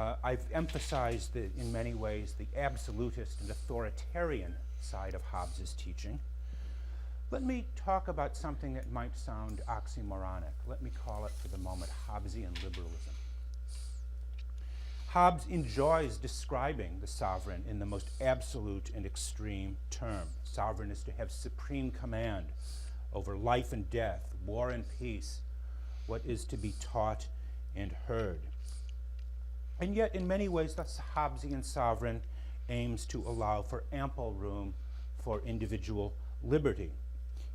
I've emphasized in many ways the absolutist and authoritarian side of Hobbes's teaching. Let me talk about something that might sound oxymoronic. Let me call it for the moment Hobbesian liberalism. Hobbes enjoys describing the sovereign in the most absolute and extreme term. Sovereign is to have supreme command over life and death, war and peace, what is to be taught and heard. And yet, in many ways, the Hobbesian sovereign aims to allow for ample room for individual liberty.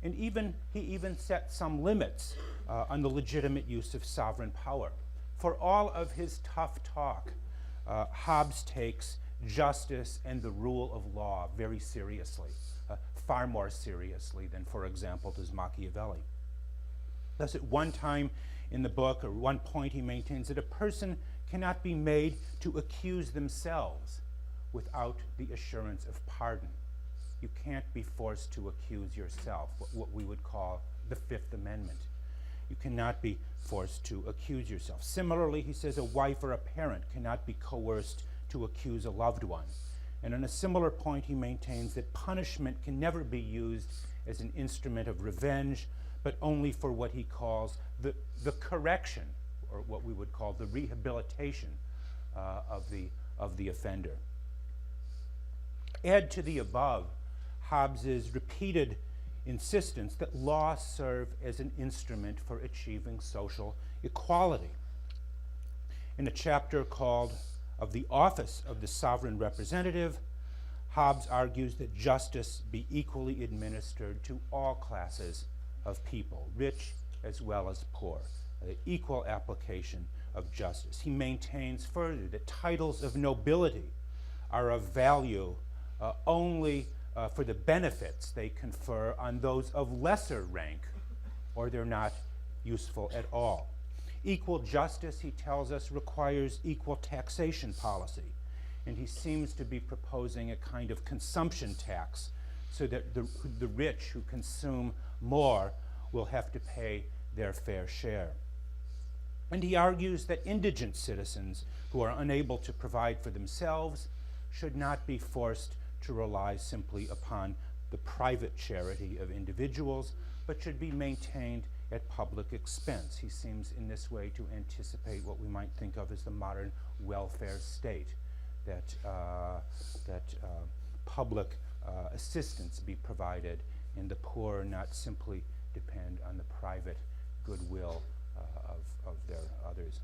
And he even set some limits on the legitimate use of sovereign power. For all of his tough talk, Hobbes takes justice and the rule of law very seriously, far more seriously than, for example, does Machiavelli. Thus, at one time in the book, or one point, he maintains that a person cannot be made to accuse themselves without the assurance of pardon. You can't be forced to accuse yourself, what we would call the Fifth Amendment. You cannot be forced to accuse yourself. Similarly, he says a wife or a parent cannot be coerced to accuse a loved one. And on a similar point, he maintains that punishment can never be used as an instrument of revenge, but only for what he calls the correction, or what we would call the rehabilitation of the offender. Add to the above Hobbes's repeated insistence that law serve as an instrument for achieving social equality. In a chapter called "Of the Office of the Sovereign Representative," Hobbes argues that justice be equally administered to all classes of people, rich as well as poor, the equal application of justice. He maintains further that titles of nobility are of value only for the benefits they confer on those of lesser rank, or they're not useful at all. Equal justice, he tells us, requires equal taxation policy, and he seems to be proposing a kind of consumption tax so that the rich who consume more will have to pay their fair share. And he argues that indigent citizens who are unable to provide for themselves should not be forced to rely simply upon the private charity of individuals, but should be maintained at public expense. He seems in this way to anticipate what we might think of as the modern welfare state, that public assistance be provided and the poor not simply depend on the private goodwill of their others.